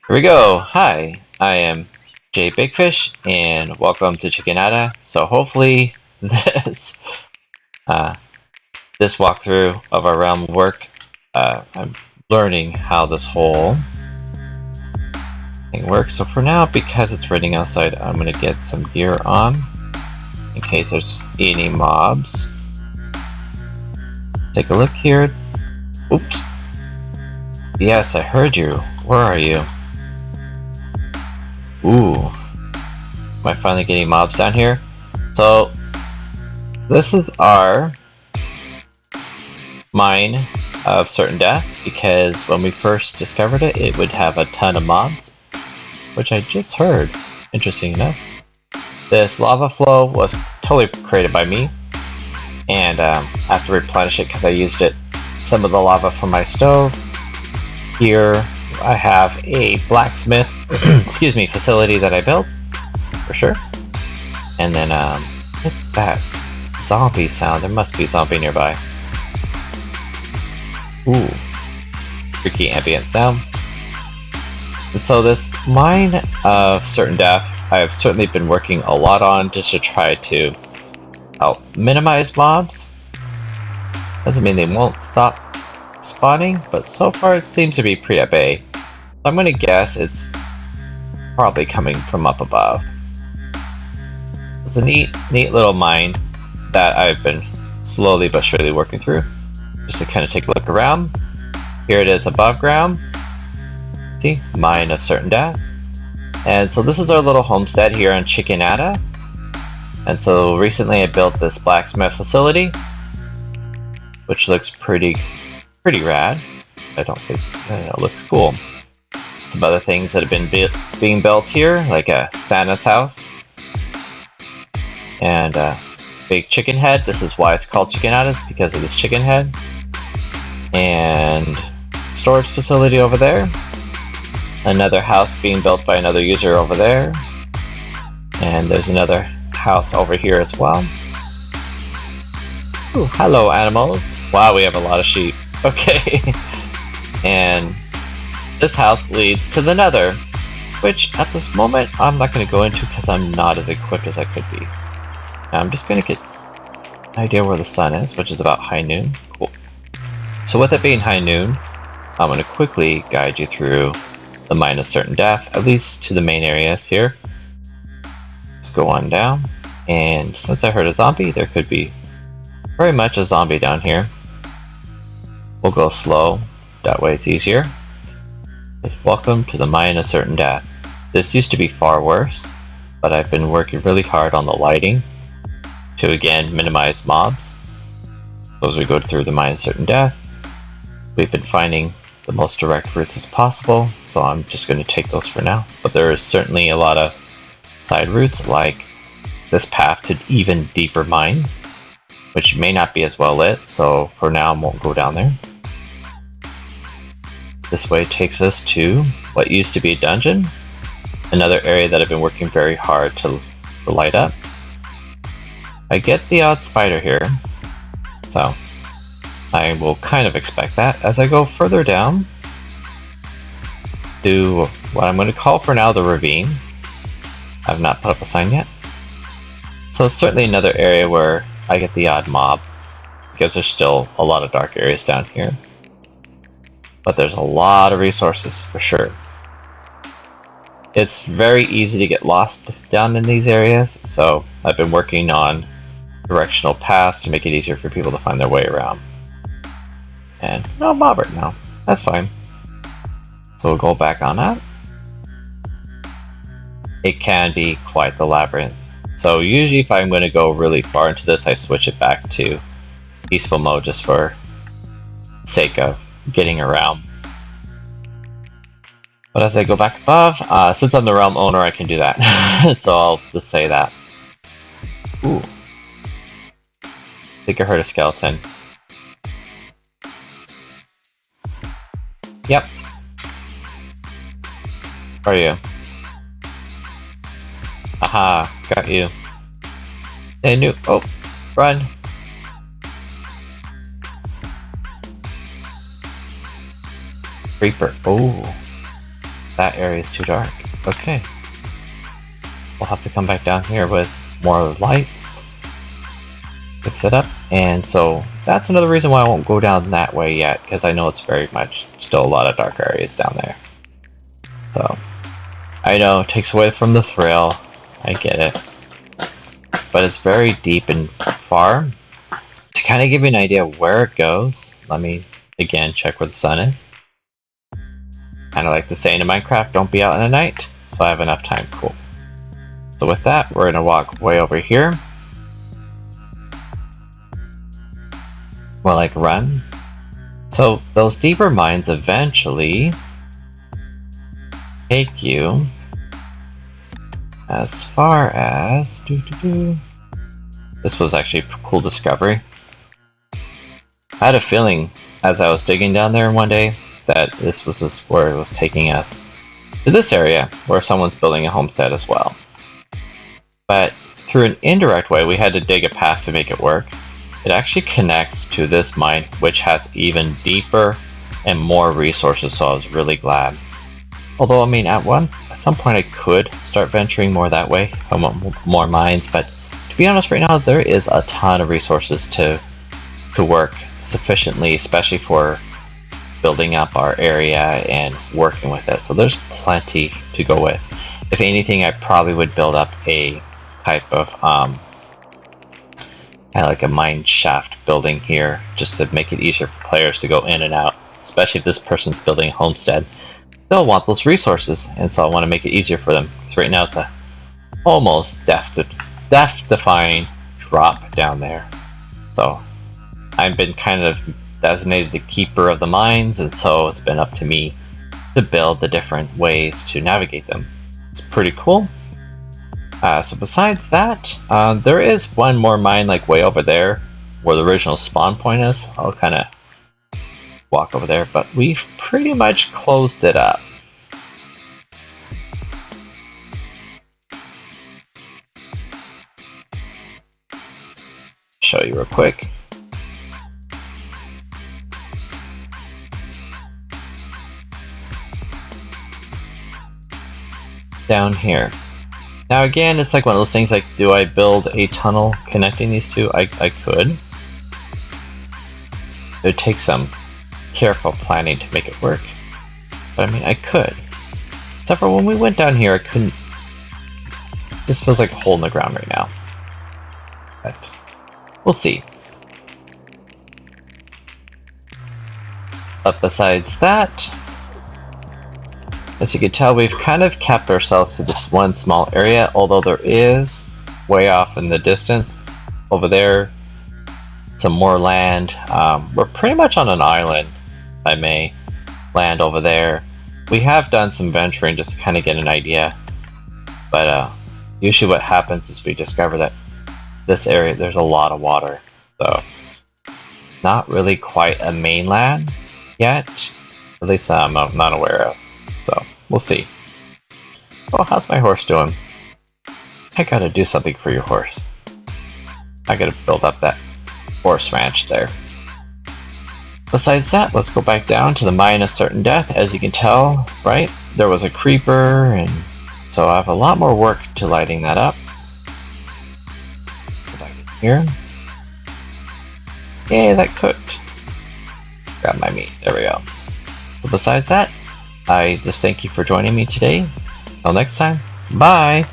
Here we go. Hi, I am JBigFish, and welcome to Chickenada. So hopefully this uh, this walkthrough of our realm will work. I'm learning how this whole thing works. So for now, because it's raining outside, I'm gonna get some gear on in case there's any mobs. Take a look here. Oops. Yes, I heard you. Where are you? Ooh. Am I finally getting mobs down here? So, this is our mine of certain death, because when we first discovered it, it would have a ton of mobs, which I just heard, interesting enough. This lava flow was totally created by me, and I have to replenish it because I used some of the lava from my stove. Here I have a blacksmith excuse me, facility that I built, for sure. And then, look at that zombie sound. There must be a zombie nearby. Ooh. Freaky ambient sound. And so this mine of certain death, I've certainly been working a lot on just to try to help minimize mobs. Doesn't mean they won't stop spawning, but so far it seems to be pretty at bay. So I'm gonna guess it's probably coming from up above. It's a neat little mine that I've been slowly but surely working through, just to kind of take a look around. Here it is above ground. See, mine of certain death. And so this is our little homestead here on Chickenada. And so recently I built this blacksmith facility, which looks pretty rad. I don't say, it looks cool. Some other things that have been being built here, like a Santa's house and a big chicken head. This is why it's called Chickenada, because of this chicken head. And storage facility over there. Another house being built by another user over there. And there's another house over here as well. Ooh, hello animals. Wow, we have a lot of sheep. Okay. And this house leads to the nether, which at this moment I'm not going to go into because I'm not as equipped as I could be. Now I'm just going to get an idea where the sun is, which is about high noon. Cool. So with it being high noon, I'm going to quickly guide you through the mine of certain death, at least to the main areas here. Let's go on down, and since I heard a zombie, there could be very much a zombie down here. We'll go slow, that way it's easier. Welcome to the mine of certain death. This used to be far worse, but I've been working really hard on the lighting to again minimize mobs. So as we go through the mine of certain death, we've been finding the most direct routes as possible, so I'm just going to take those for now. But there is certainly a lot of side routes, like this path to even deeper mines, which may not be as well lit, so for now I won't go down there. This way takes us to what used to be a dungeon, another area that I've been working very hard to light up. I get the odd spider here, so I will kind of expect that as I go further down to what I'm going to call for now the ravine. I've not put up a sign yet. So it's certainly another area where I get the odd mob, because there's still a lot of dark areas down here. But there's a lot of resources for sure. It's very easy to get lost down in these areas, so I've been working on directional paths to make it easier for people to find their way around. And no mob right now, that's fine. So we'll go back on up. It can be quite the labyrinth. So usually if I'm going to go really far into this, I switch it back to peaceful mode just for sake of getting around. But as I go back above, since I'm the realm owner, I can do that. So I'll just say that. Ooh. I think I heard a skeleton. Yep. Where are you? Aha, got you. They knew. Oh, run. Creeper. Oh. That area is too dark. Okay. We'll have to come back down here with more lights. Fix it up. And so that's another reason why I won't go down that way yet, because I know it's very much still a lot of dark areas down there. So I know it takes away from the thrill. I get it. But it's very deep and far. To kind of give you an idea of where it goes, let me again check where the sun is. Kind of like the saying in Minecraft, don't be out in the night. So I have enough time. Cool. So with that, we're going to walk way over here. More like run. So those deeper mines eventually take you as far as... This was actually a cool discovery. I had a feeling as I was digging down there one day that this was just where it was taking us to this area where someone's building a homestead as well. But through an indirect way, we had to dig a path to make it work. It actually connects to this mine, which has even deeper and more resources, so I was really glad. Although, I mean, at some point I could start venturing more that way, more mines, but to be honest, right now there is a ton of resources to work sufficiently, especially for building up our area and working with it. So there's plenty to go with. If anything, I probably would build up a type of kind of like a mine shaft building here, just to make it easier for players to go in and out. Especially if this person's building a homestead, they'll want those resources, and so I want to make it easier for them. Because right now it's a almost death-defying drop down there. So I've been kind of designated the keeper of the mines, and so it's been up to me to build the different ways to navigate them. It's pretty cool. So besides that, there is one more mine like way over there where the original spawn point is. I'll kind of walk over there, but we've pretty much closed it up. Show you real quick. Down here. Now again, it's like one of those things like, do I build a tunnel connecting these two? I could. It would take some careful planning to make it work. But I mean, I could. Except for when we went down here, I couldn't. It just feels like a hole in the ground right now. But we'll see. But besides that, as you can tell, we've kind of kept ourselves to this one small area, although there is, way off in the distance, over there, some more land. We're pretty much on an island, if I may, land over there. We have done some venturing just to kind of get an idea, but usually what happens is we discover that this area, there's a lot of water, so not really quite a mainland yet, at least I'm not aware of. So, we'll see. Oh, how's my horse doing? I gotta do something for your horse. I gotta build up that horse ranch there. Besides that, let's go back down to the mine of certain death. As you can tell, right? There was a creeper, and so I have a lot more work to lighting that up. Go back in here. Yay, that cooked. Grab my meat. There we go. So besides that, I just thank you for joining me today. Until next time, bye!